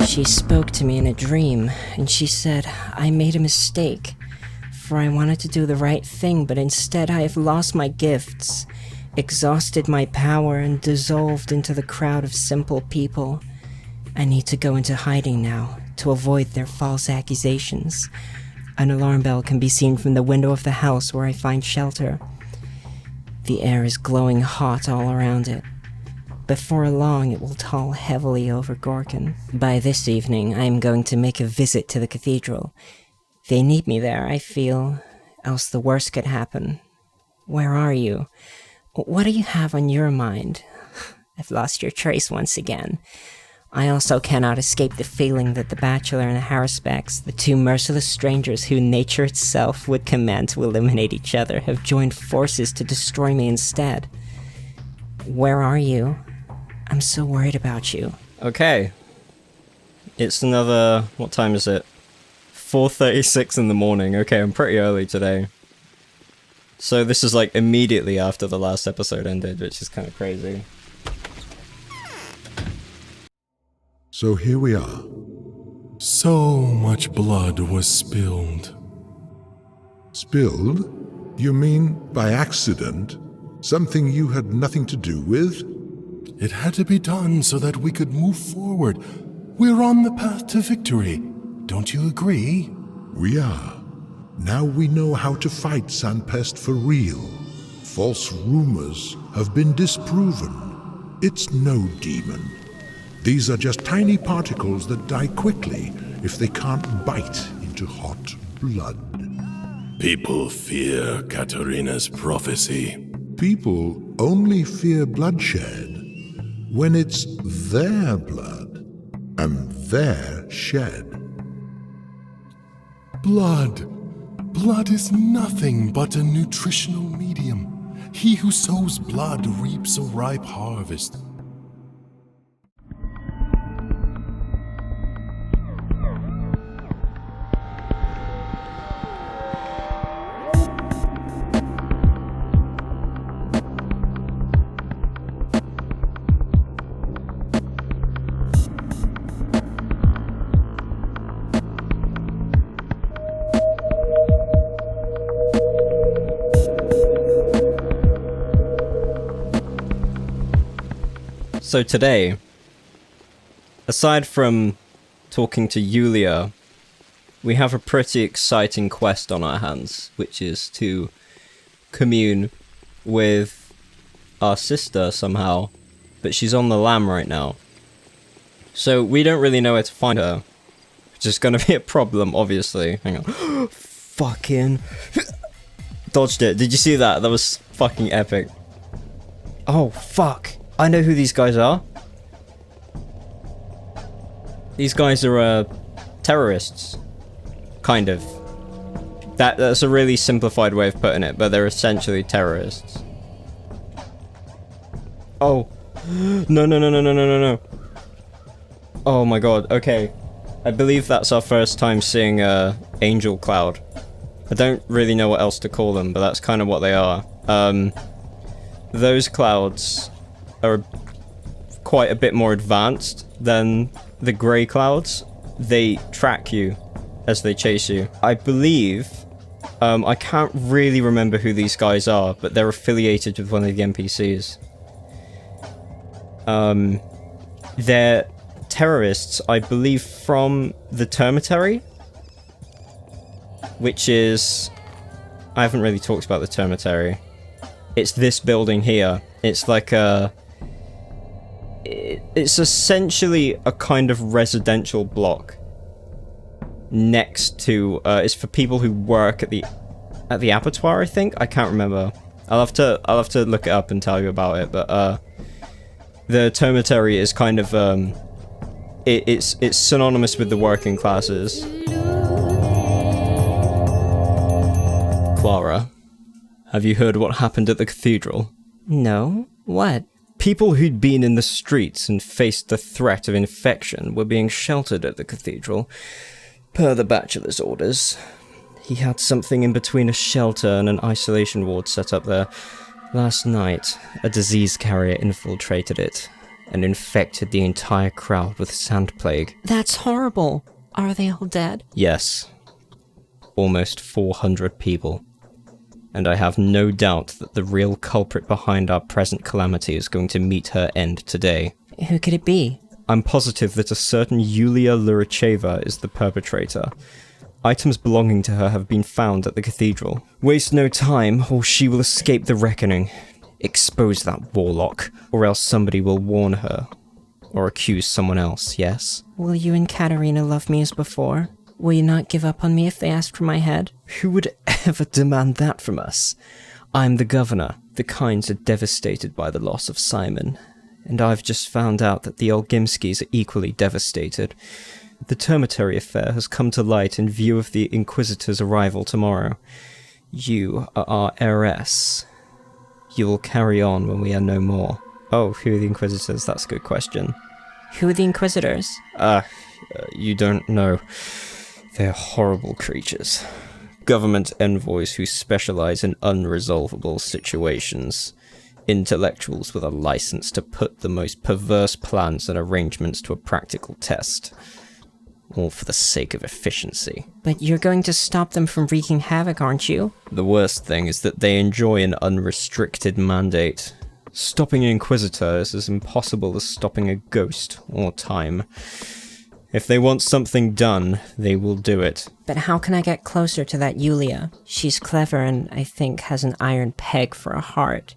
She spoke to me in a dream, and she said I made a mistake, for I wanted to do the right thing, but instead I have lost my gifts, exhausted my power, and dissolved into the crowd of simple people. I need to go into hiding now, to avoid their false accusations. An alarm bell can be seen from the window of the house where I find shelter. The air is glowing hot all around it. Before long, it will toll heavily over Gorkhon. By this evening, I am going to make a visit to the cathedral. They need me there, I feel, else the worst could happen. Where are you? What do you have on your mind? I've lost your trace once again. I also cannot escape the feeling that the bachelor and the haruspex, the two merciless strangers who nature itself would command to eliminate each other, have joined forces to destroy me instead. Where are you? I'm so worried about you. Okay. It's another... what time is it? 4:36 in the morning. Okay, I'm pretty early today. So this is like immediately after the last episode ended, which is kind of crazy. So here we are. So much blood was spilled. Spilled? You mean by accident? Something you had nothing to do with? It had to be done so that we could move forward. We're on the path to victory. Don't you agree? We are. Now we know how to fight Sanpest for real. False rumors have been disproven. It's no demon. These are just tiny particles that die quickly if they can't bite into hot blood. People fear Katarina's prophecy. People only fear bloodshed when it's their blood and their shed. Blood. Blood is nothing but a nutritional medium. He who sows blood reaps a ripe harvest. So today, aside from talking to Yulia, we have a pretty exciting quest on our hands, which is to commune with our sister somehow, but she's on the lam right now. So we don't really know where to find her, which is going to be a problem, obviously. Hang on. Fucking... dodged it. Did you see that? That was fucking epic. Oh, fuck. I know who these guys are. These guys are, terrorists. Kind of. That's a really simplified way of putting it, but they're essentially terrorists. Oh. No. Oh my god, okay. I believe that's our first time seeing, Angel Cloud. I don't really know what else to call them, but that's kind of what they are. Those clouds are quite a bit more advanced than the grey clouds. They track you as they chase you. I believe, I can't really remember who these guys are, but they're affiliated with one of the NPCs. They're terrorists, I believe, from the Termitary, which is... I haven't really talked about the Termitary. It's this building here. It's like a... It's essentially a kind of residential block next to... it's for people who work at the abattoir, I think? I can't remember. I'll have to look it up and tell you about it, but the Termitary is kind of... it's synonymous with the working classes. Clara, have you heard what happened at the cathedral? No? What? People who'd been in the streets and faced the threat of infection were being sheltered at the cathedral, per the bachelor's orders. He had something in between a shelter and an isolation ward set up there. Last night, a disease carrier infiltrated it. and infected the entire crowd with sand plague. That's horrible. Are they all dead? Yes. Almost 400 people. And I have no doubt that the real culprit behind our present calamity is going to meet her end today. Who could it be? I'm positive that a certain Yulia Luracheva is the perpetrator. Items belonging to her have been found at the cathedral. Waste no time, or she will escape the reckoning. Expose that warlock, or else somebody will warn her. Or accuse someone else, yes? Will you and Katerina love me as before? Will you not give up on me if they ask for my head? Who would ever demand that from us? I'm the governor. The Kinds are devastated by the loss of Simon. And I've just found out that the Olgimskis are equally devastated. The Termitary affair has come to light in view of the Inquisitor's arrival tomorrow. You are our heiress. You will carry on when we are no more. Oh, who are the Inquisitors? That's a good question. Who are the Inquisitors? You don't know. They're horrible creatures. Government envoys who specialize in unresolvable situations. Intellectuals with a license to put the most perverse plans and arrangements to a practical test. All for the sake of efficiency. But you're going to stop them from wreaking havoc, aren't you? The worst thing is that they enjoy an unrestricted mandate. Stopping an Inquisitor is as impossible as stopping a ghost or time. If they want something done, they will do it. But how can I get closer to that Yulia? She's clever and, I think, has an iron peg for a heart.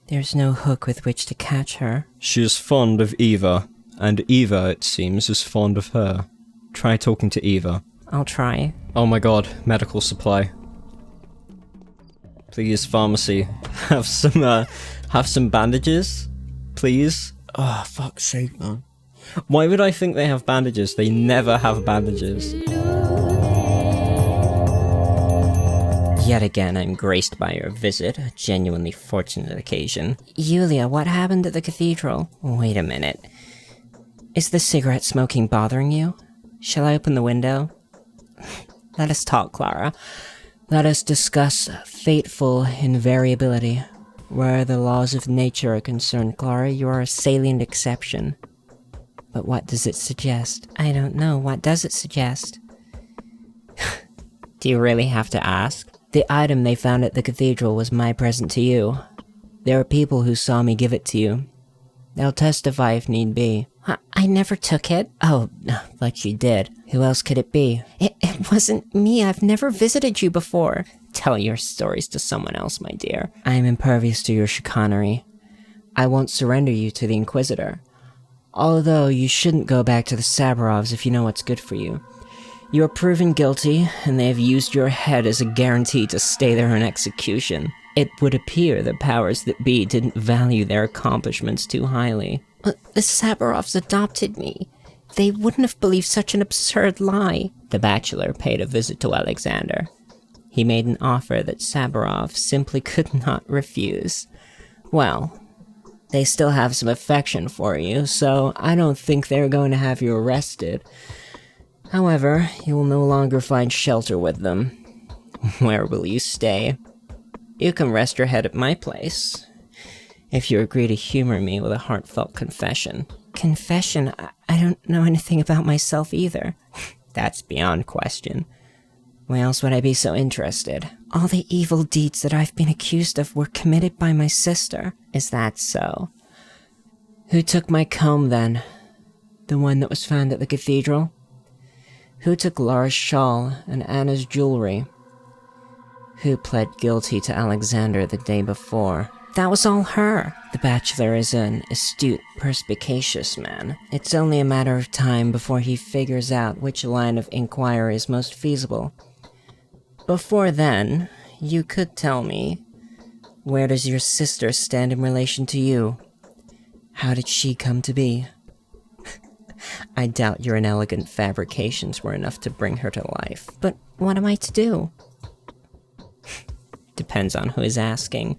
There's no hook with which to catch her. She is fond of Eva, and Eva, it seems, is fond of her. Try talking to Eva. I'll try. Oh my god, medical supply. Please, pharmacy, have some bandages? Please? Oh, fuck's sake, man. Why would I think they have bandages? They never have bandages. Yet again, I'm graced by your visit, a genuinely fortunate occasion. Yulia, what happened at the cathedral? Wait a minute. Is the cigarette smoking bothering you? Shall I open the window? Let us talk, Clara. Let us discuss fateful invariability. Where the laws of nature are concerned, Clara, you are a salient exception. But what does it suggest? I don't know. What does it suggest? Do you really have to ask? The item they found at the cathedral was my present to you. There are people who saw me give it to you. They'll testify if need be. I never took it. Oh, but you did. Who else could it be? It wasn't me. I've never visited you before. Tell your stories to someone else, my dear. I am impervious to your chicanery. I won't surrender you to the Inquisitor. Although you shouldn't go back to the Saburovs if you know what's good for you. You are proven guilty, and they have used your head as a guarantee to stay their own execution. It would appear the powers that be didn't value their accomplishments too highly. The Saburovs adopted me. They wouldn't have believed such an absurd lie. The bachelor paid a visit to Alexander. He made an offer that Saburov simply could not refuse. Well, they still have some affection for you, so I don't think they're going to have you arrested. However, you will no longer find shelter with them. Where will you stay? You can rest your head at my place, if you agree to humor me with a heartfelt confession. Confession? I don't know anything about myself either. That's beyond question. Why else would I be so interested? All the evil deeds that I've been accused of were committed by my sister. Is that so? Who took my comb, then? The one that was found at the cathedral? Who took Lara's shawl and Anna's jewelry? Who pled guilty to Alexander the day before? That was all her. The bachelor is an astute, perspicacious man. It's only a matter of time before he figures out which line of inquiry is most feasible. Before then, you could tell me, where does your sister stand in relation to you? How did she come to be? I doubt your inelegant fabrications were enough to bring her to life. But what am I to do? Depends on who is asking.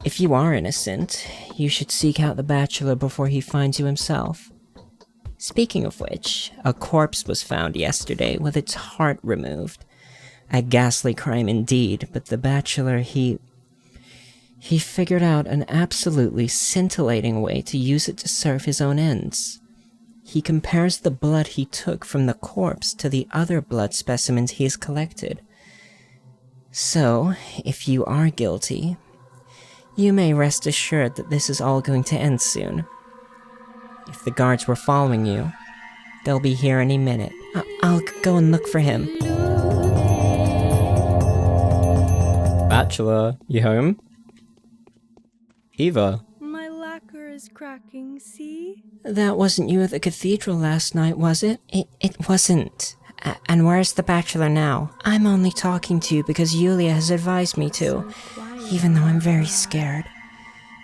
If you are innocent, you should seek out the bachelor before he finds you himself. Speaking of which, a corpse was found yesterday with its heart removed. A ghastly crime indeed, but the bachelor, he He figured out an absolutely scintillating way to use it to serve his own ends. He compares the blood he took from the corpse to the other blood specimens he has collected. So, if you are guilty, you may rest assured that this is all going to end soon. If the guards were following you, they'll be here any minute. I'll go and look for him. Bachelor, you home? Eva. My lacquer is cracking, see? That wasn't you at the cathedral last night, was it? It wasn't. And where's the bachelor now? I'm only talking to you because Yulia has advised me to, even though I'm very scared.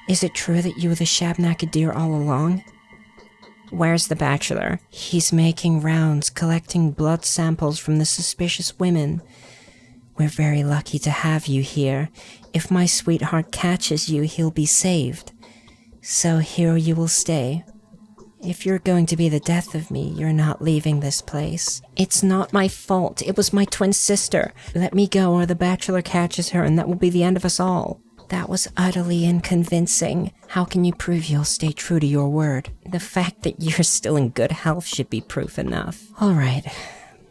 Is it true that you were the Shabnaka deer all along? Where's the bachelor? He's making rounds, collecting blood samples from the suspicious women. We're very lucky to have you here. If my sweetheart catches you, he'll be saved. So here you will stay. If you're going to be the death of me, you're not leaving this place. It's not my fault. It was my twin sister. Let me go or the bachelor catches her and that will be the end of us all. That was utterly unconvincing. How can you prove you'll stay true to your word? The fact that you're still in good health should be proof enough. All right.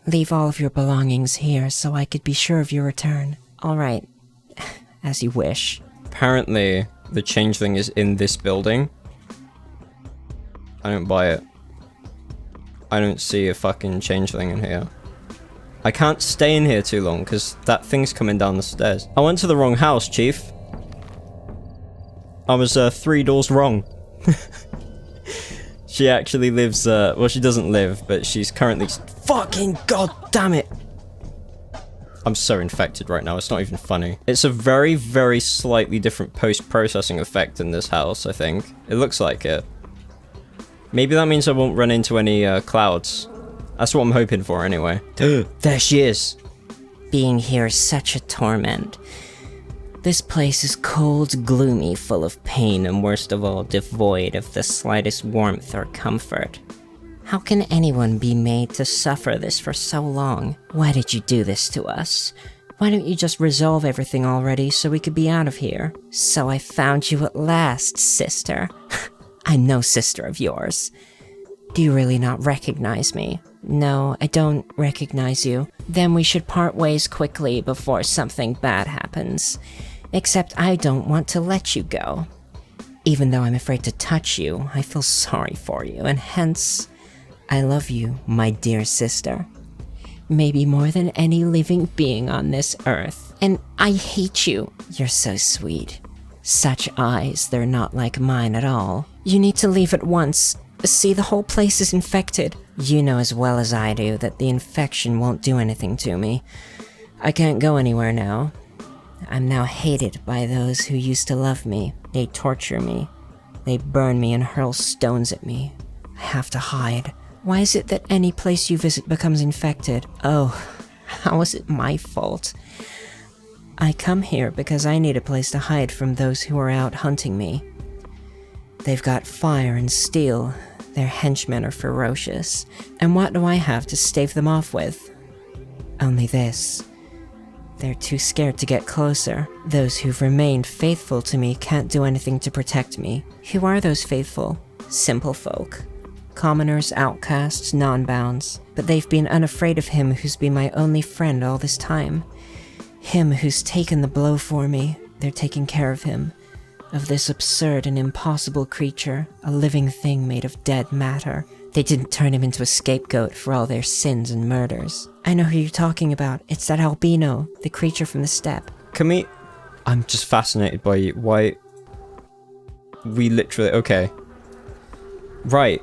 Leave all of your belongings here so I could be sure of your return. All right. As you wish. Apparently, the changeling is in this building. I don't buy it. I don't see a fucking changeling in here. I can't stay in here too long because that thing's coming down the stairs. I went to the wrong house, Chief. I was 3 doors wrong. She actually lives, well, she doesn't live, but she's currently... Fucking goddamn it! I'm so infected right now, it's not even funny. It's a very, very slightly different post-processing effect in this house, I think. It looks like it. Maybe that means I won't run into any clouds. That's what I'm hoping for anyway. There she is! Being here is such a torment. This place is cold, gloomy, full of pain, and worst of all, devoid of the slightest warmth or comfort. How can anyone be made to suffer this for so long? Why did you do this to us? Why don't you just resolve everything already so we could be out of here? So I found you at last, sister. I'm no sister of yours. Do you really not recognize me? No, I don't recognize you. Then we should part ways quickly before something bad happens. Except I don't want to let you go. Even though I'm afraid to touch you, I feel sorry for you, and hence, I love you, my dear sister. Maybe more than any living being on this earth. And I hate you. You're so sweet. Such eyes, they're not like mine at all. You need to leave at once. See, the whole place is infected. You know as well as I do that the infection won't do anything to me. I can't go anywhere now. I'm now hated by those who used to love me. They torture me. They burn me and hurl stones at me. I have to hide. Why is it that any place you visit becomes infected? Oh, how is it my fault? I come here because I need a place to hide from those who are out hunting me. They've got fire and steel. Their henchmen are ferocious. And what do I have to stave them off with? Only this. They're too scared to get closer. Those who've remained faithful to me can't do anything to protect me. Who are those faithful? Simple folk. Commoners, outcasts, non-bounds. But they've been unafraid of him who's been my only friend all this time. Him who's taken the blow for me. They're taking care of him. Of this absurd and impossible creature, a living thing made of dead matter. They didn't turn him into a scapegoat for all their sins and murders. I know who you're talking about. It's that albino, the creature from the steppe. I'm just fascinated by you. Why... We literally... Okay. Right.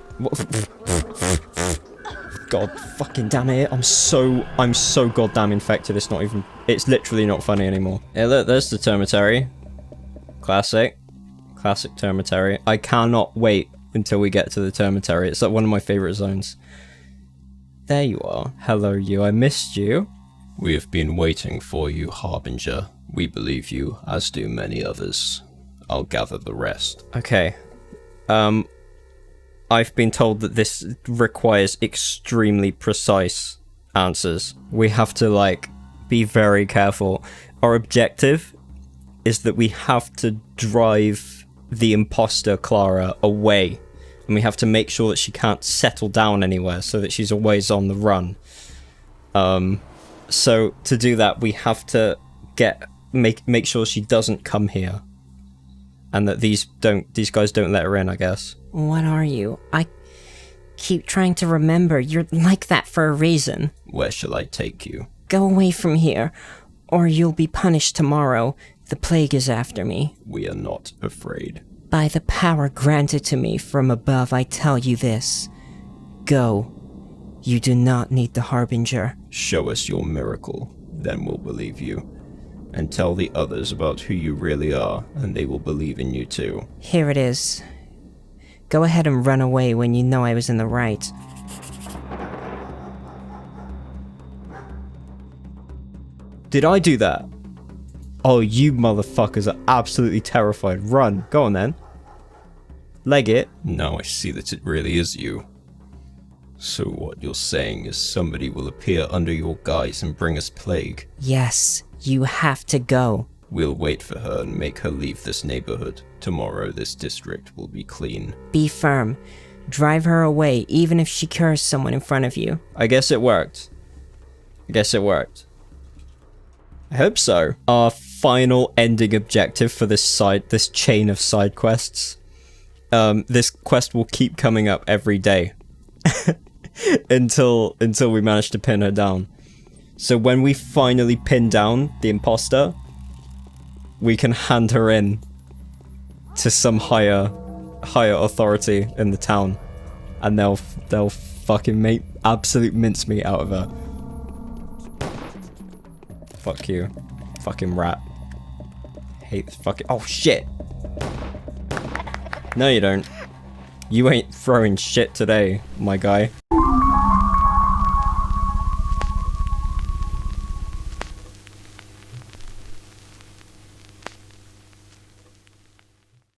God fucking damn it. I'm so goddamn infected. It's not even... It's literally not funny anymore. Hey look, there's the termitary. Classic termitary. I cannot wait until we get to the termitary. It's like one of my favorite zones. There you are. Hello, you. I missed you. We have been waiting for you, Harbinger. We believe you, as do many others. I'll gather the rest. Okay. I've been told that this requires extremely precise answers. We have to, like, be very careful. Our objective is that we have to drive the imposter Clara away. And we have to make sure that she can't settle down anywhere so that she's always on the run. So to do that, we have to make sure she doesn't come here. And that these guys don't let her in, I guess. What are you? I keep trying to remember. You're like that for a reason. Where shall I take you? Go away from here, or you'll be punished tomorrow. The plague is after me. We are not afraid. By the power granted to me from above, I tell you this. Go. You do not need the Harbinger. Show us your miracle, then we'll believe you. And tell the others about who you really are, and they will believe in you too. Here it is. Go ahead and run away when you know I was in the right. Did I do that? Oh, you motherfuckers are absolutely terrified. Run. Go on then. Leg it. Now I see that it really is you. So what you're saying is somebody will appear under your guise and bring us plague. Yes, you have to go. We'll wait for her and make her leave this neighborhood. Tomorrow this district will be clean. Be firm. Drive her away, even if she cures someone in front of you. I guess it worked. I hope so. Our final ending objective for this chain of side quests. This quest will keep coming up every day. until we manage to pin her down. So when we finally pin down the imposter, we can hand her in to some higher authority in the town, and they'll fucking make absolute mincemeat out of her. Fuck you, fucking rat. Hate this fucking. Oh shit! No, you don't. You ain't throwing shit today, my guy.